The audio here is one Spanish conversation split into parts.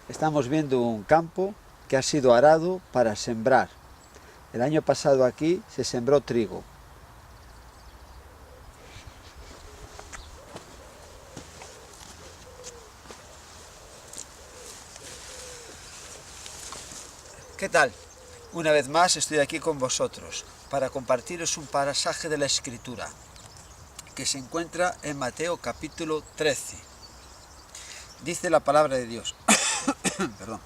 Estamos viendo un campo que ha sido arado para sembrar. El año pasado aquí se sembró trigo. ¿Qué tal? Una vez más estoy aquí con vosotros para compartiros un pasaje de la Escritura que se encuentra en Mateo capítulo 13. Dice la palabra de Dios. Perdón.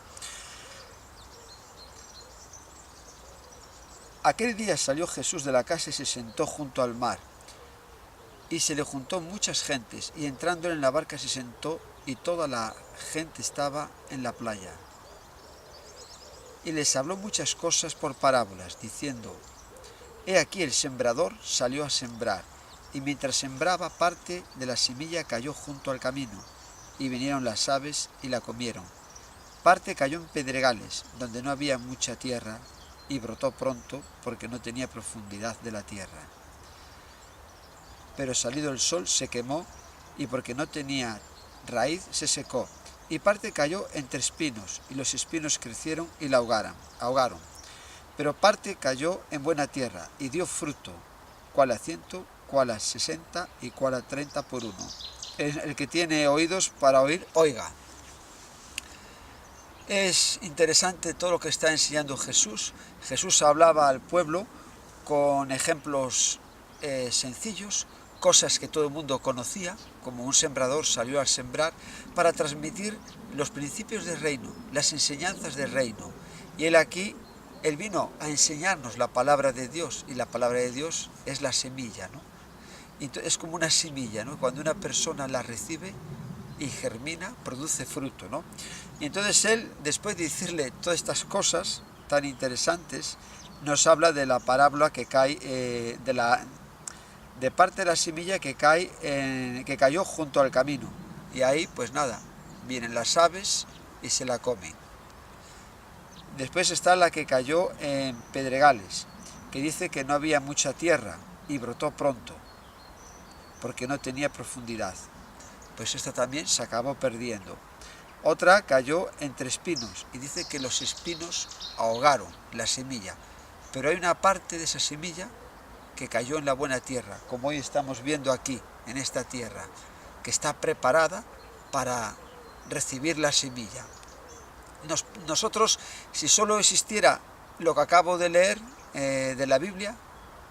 Aquel día salió Jesús de la casa y se sentó junto al mar. Y se le juntó muchas gentes, y entrando en la barca se sentó, y toda la gente estaba en la playa. Y les habló muchas cosas por parábolas, diciendo: He aquí el sembrador salió a sembrar, y mientras sembraba, parte de la semilla cayó junto al camino, y vinieron las aves y la comieron. Parte cayó en pedregales, donde no había mucha tierra, y brotó pronto, porque no tenía profundidad de la tierra. Pero salido el sol se quemó, y porque no tenía raíz se secó. Y parte cayó entre espinos, y los espinos crecieron y la ahogaron. Pero parte cayó en buena tierra, y dio fruto, cuál a 100, cuál a 60, y cuál a 30 por uno. El que tiene oídos para oír, oiga. Es interesante todo lo que está enseñando Jesús. Jesús hablaba al pueblo con ejemplos sencillos, cosas que todo el mundo conocía, como un sembrador salió a sembrar, para transmitir los principios del reino, las enseñanzas del reino. Y él vino a enseñarnos la palabra de Dios, y la palabra de Dios es la semilla, ¿no? Es como una semilla, ¿no? Cuando una persona la recibe y germina, produce fruto, ¿no? Y entonces él, después de decirle todas estas cosas tan interesantes, nos habla de la parábola que cae, de parte de la semilla que cayó junto al camino. Y ahí, pues nada, vienen las aves y se la comen. Después está la que cayó en pedregales, que dice que no había mucha tierra y brotó pronto, porque no tenía profundidad. Pues esta también se acabó perdiendo. Otra cayó entre espinos y dice que los espinos ahogaron la semilla, pero hay una parte de esa semilla que cayó en la buena tierra, como hoy estamos viendo aquí, en esta tierra, que está preparada para recibir la semilla. Nosotros, si solo existiera lo que acabo de leer de la Biblia,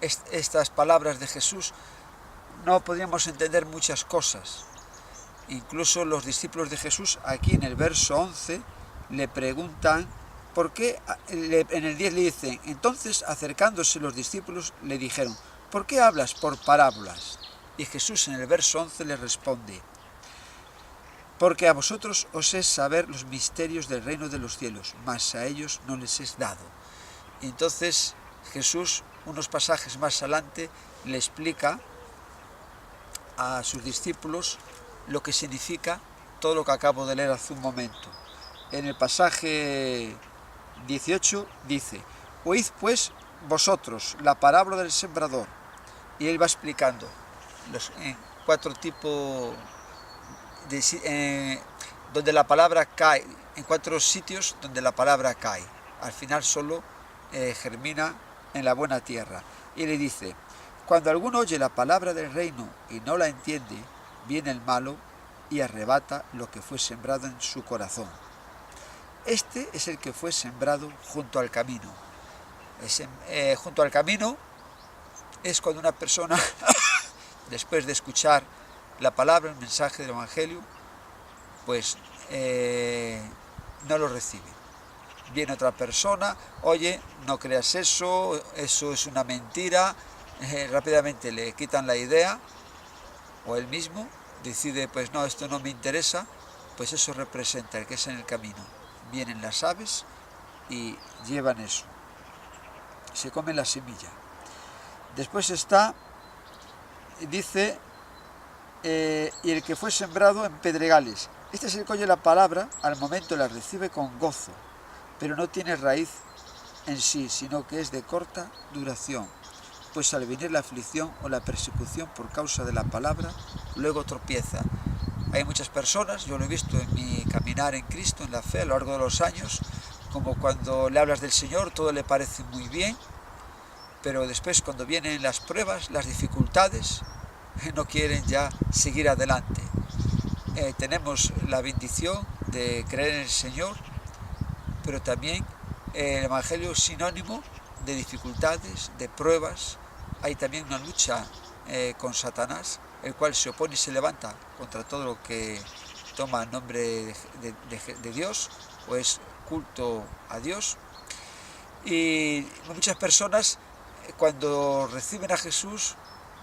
estas palabras de Jesús, no podríamos entender muchas cosas. Incluso los discípulos de Jesús, aquí en el verso 11, le preguntan, ¿por qué? En el 10 le dicen, entonces acercándose los discípulos le dijeron, ¿por qué hablas por parábolas? Y Jesús en el verso 11 le responde, porque a vosotros os es saber los misterios del reino de los cielos, mas a ellos no les es dado. Y entonces Jesús, unos pasajes más adelante, le explica a sus discípulos lo que significa todo lo que acabo de leer hace un momento. En el pasaje 18 dice, oíd pues vosotros la parábola del sembrador. Y él va explicando los 4 tipos donde la palabra cae, en 4 sitios donde la palabra cae. Al final solo germina en la buena tierra. Y le dice, cuando alguno oye la palabra del reino y no la entiende, viene el malo y arrebata lo que fue sembrado en su corazón. Este es el que fue sembrado junto al camino. Junto al camino es cuando una persona, después de escuchar la palabra, el mensaje del Evangelio, pues no lo recibe. Viene otra persona, oye, no creas eso es una mentira, rápidamente le quitan la idea, o él mismo decide, pues no, esto no me interesa, pues eso representa el que es en el camino. Vienen las aves y llevan eso, se comen la semilla. Después dice, y el que fue sembrado en pedregales. Este es el que oye la palabra, al momento la recibe con gozo, pero no tiene raíz en sí, sino que es de corta duración. Pues al venir la aflicción o la persecución por causa de la palabra, luego tropieza. Hay muchas personas, yo lo he visto en mi caminar en Cristo, en la fe, a lo largo de los años, como cuando le hablas del Señor todo le parece muy bien, pero después cuando vienen las pruebas, las dificultades, no quieren ya seguir adelante. Tenemos la bendición de creer en el Señor, pero también el Evangelio es sinónimo de dificultades, de pruebas. Hay también una lucha con Satanás, el cual se opone y se levanta contra todo lo que toma el nombre de Dios o es culto a Dios. Y muchas personas cuando reciben a Jesús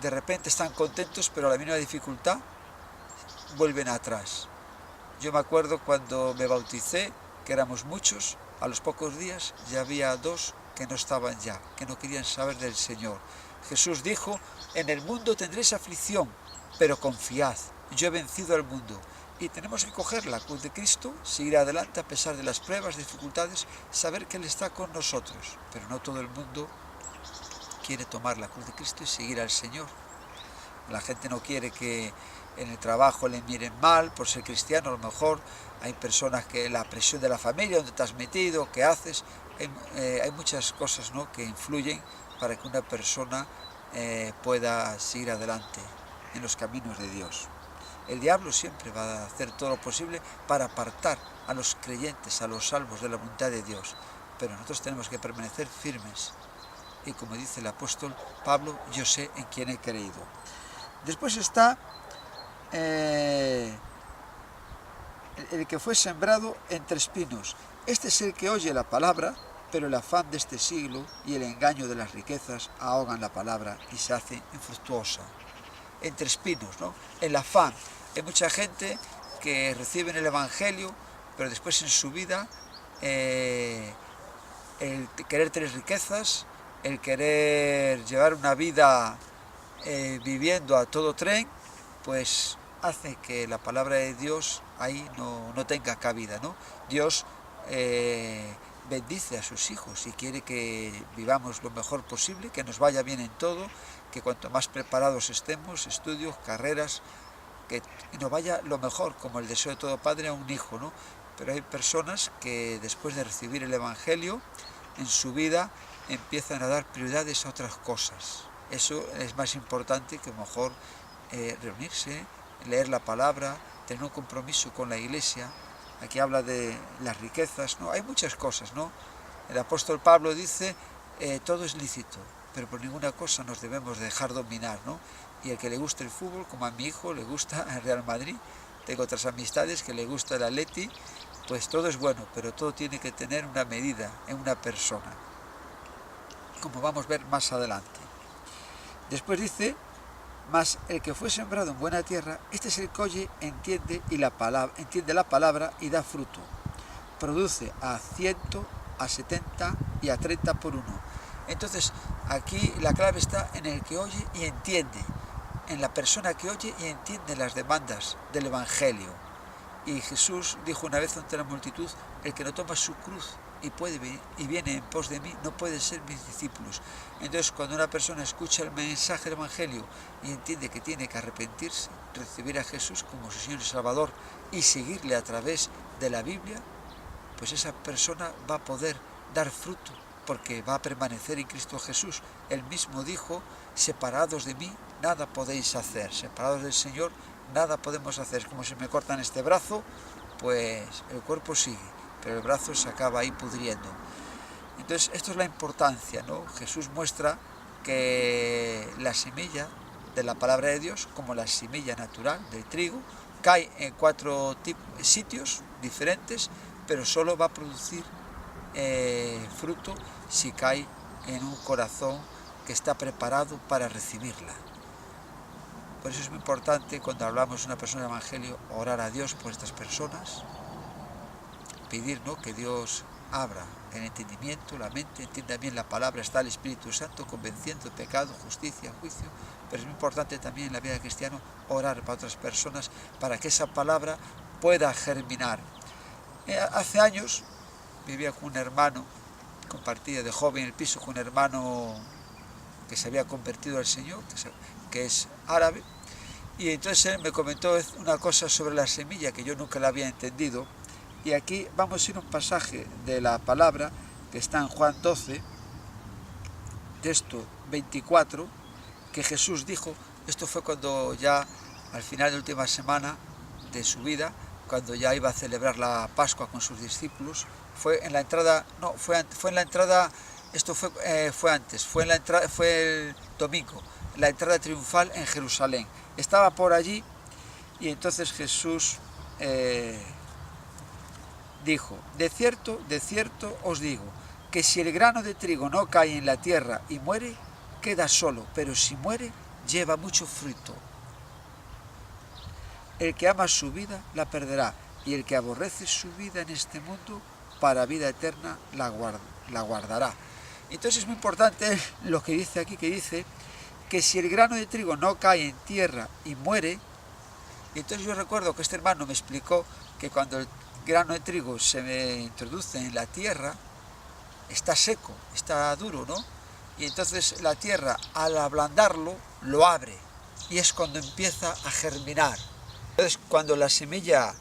de repente están contentos, pero a la mínima dificultad vuelven atrás. Yo me acuerdo cuando me bauticé, que éramos muchos, a los pocos días ya había 2 que no estaban ya, que no querían saber del Señor. Jesús dijo, en el mundo tendréis aflicción, pero confiad, yo he vencido al mundo. Y tenemos que coger la cruz de Cristo, seguir adelante a pesar de las pruebas, dificultades, saber que Él está con nosotros. Pero no todo el mundo quiere tomar la cruz de Cristo y seguir al Señor. La gente no quiere que en el trabajo le miren mal por ser cristiano. A lo mejor hay personas que la presión de la familia, donde te has metido, qué haces. Hay muchas cosas, ¿no?, que influyen para que una persona pueda seguir adelante en los caminos de Dios. El diablo siempre va a hacer todo lo posible para apartar a los creyentes, a los salvos de la voluntad de Dios. Pero nosotros tenemos que permanecer firmes. Y como dice el apóstol Pablo, yo sé en quién he creído. Después está el que fue sembrado entre espinos. Este es el que oye la palabra, pero el afán de este siglo y el engaño de las riquezas ahogan la palabra y se hace infructuosa. Entre espinos, ¿no? El afán. Hay mucha gente que recibe el Evangelio, pero después en su vida el querer tener riquezas, el querer llevar una vida viviendo a todo tren, pues hace que la palabra de Dios ahí no tenga cabida, ¿no? Dios bendice a sus hijos y quiere que vivamos lo mejor posible, que nos vaya bien en todo, que cuanto más preparados estemos, estudios, carreras, que nos vaya lo mejor, como el deseo de todo padre a un hijo, ¿no? Pero hay personas que después de recibir el Evangelio, en su vida empiezan a dar prioridades a otras cosas. Eso es más importante que a lo mejor reunirse, leer la palabra, tener un compromiso con la iglesia. Aquí habla de las riquezas, ¿no? Hay muchas cosas, ¿no? El apóstol Pablo dice, todo es lícito, pero por ninguna cosa nos debemos dejar dominar, ¿no? Y el que le gusta el fútbol, como a mi hijo le gusta el Real Madrid, tengo otras amistades que le gusta el Atleti, pues todo es bueno, pero todo tiene que tener una medida en una persona, como vamos a ver más adelante. Después dice, mas el que fue sembrado en buena tierra, este es el que oye, entiende la palabra y da fruto. Produce a 100, a 70 y a 30 por uno. Entonces, aquí la clave está en el que oye y entiende, en la persona que oye y entiende las demandas del Evangelio. Y Jesús dijo una vez ante la multitud, el que no toma su cruz y viene en pos de mí, no puede ser mis discípulos. Entonces, cuando una persona escucha el mensaje del Evangelio y entiende que tiene que arrepentirse, recibir a Jesús como su Señor y Salvador y seguirle a través de la Biblia, pues esa persona va a poder dar fruto, porque va a permanecer en Cristo Jesús. Él mismo dijo, separados de mí, nada podéis hacer. Separados del Señor, nada podemos hacer. Es como si me cortan este brazo, pues el cuerpo sigue, pero el brazo se acaba ahí pudriendo. Entonces, esto es la importancia, ¿no? Jesús muestra que la semilla de la palabra de Dios, como la semilla natural del trigo, cae en 4 sitios diferentes, pero solo va a producir fruto si cae en un corazón que está preparado para recibirla. Por eso es muy importante cuando hablamos de una persona del Evangelio, orar a Dios por estas personas, pedir, ¿no?, que Dios abra el entendimiento, la mente, entienda bien la palabra, está el Espíritu Santo convenciendo de pecado, justicia, juicio, pero es muy importante también en la vida del cristiano orar para otras personas para que esa palabra pueda germinar. Hace años vivía con un hermano, compartía de joven el piso con un hermano que se había convertido al Señor, que es árabe, Y entonces él me comentó una cosa sobre la semilla que yo nunca la había entendido. Y aquí vamos a ir a un pasaje de la palabra que está en Juan 12, texto 24, que Jesús dijo, esto fue cuando ya al final de la última semana de su vida, cuando ya iba a celebrar la Pascua con sus discípulos, fue en la entrada, no, fue en la entrada, esto fue antes, fue el domingo, la entrada triunfal en Jerusalén. Estaba por allí y entonces Jesús dijo, de cierto os digo, que si el grano de trigo no cae en la tierra y muere, queda solo, pero si muere, lleva mucho fruto. El que ama su vida la perderá, y el que aborrece su vida en este mundo, para vida eterna la guardará. Entonces es muy importante lo que dice aquí, que dice que si el grano de trigo no cae en tierra y muere, entonces yo recuerdo que este hermano me explicó que cuando el grano de trigo se introduce en la tierra, está seco, está duro, ¿no? Y entonces la tierra, al ablandarlo, lo abre, y es cuando empieza a germinar. Entonces, cuando la semilla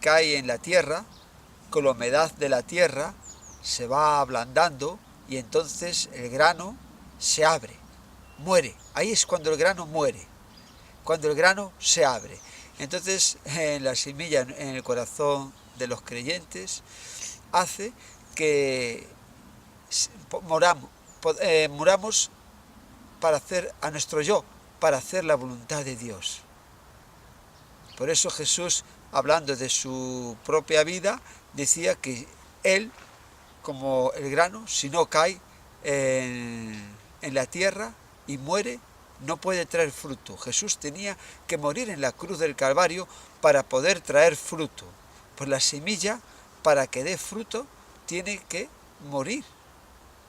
cae en la tierra, con la humedad de la tierra, se va ablandando, y entonces el grano se abre, muere. Ahí es cuando el grano muere, cuando el grano se abre. Entonces, la semilla en el corazón de los creyentes hace que muramos para hacer a nuestro yo, para hacer la voluntad de Dios. Por eso Jesús, hablando de su propia vida, decía que él, como el grano, si no cae en la tierra y muere, no puede traer fruto. Jesús tenía que morir en la cruz del Calvario para poder traer fruto. Pues la semilla, para que dé fruto, tiene que morir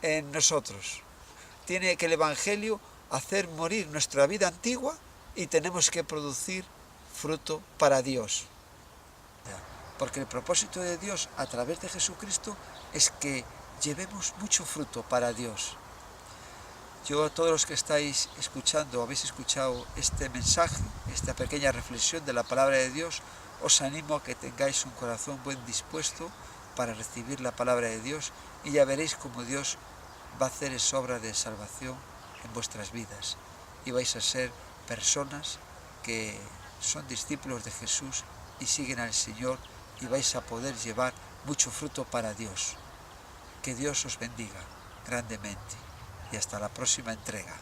en nosotros. Tiene que el Evangelio hacer morir nuestra vida antigua y tenemos que producir fruto para Dios. Porque el propósito de Dios a través de Jesucristo es que llevemos mucho fruto para Dios. Yo, a todos los que estáis escuchando, habéis escuchado este mensaje, esta pequeña reflexión de la palabra de Dios, os animo a que tengáis un corazón buen dispuesto para recibir la palabra de Dios, y ya veréis cómo Dios va a hacer esa obra de salvación en vuestras vidas, y vais a ser personas que son discípulos de Jesús y siguen al Señor, y vais a poder llevar mucho fruto para Dios. Que Dios os bendiga grandemente, y hasta la próxima entrega.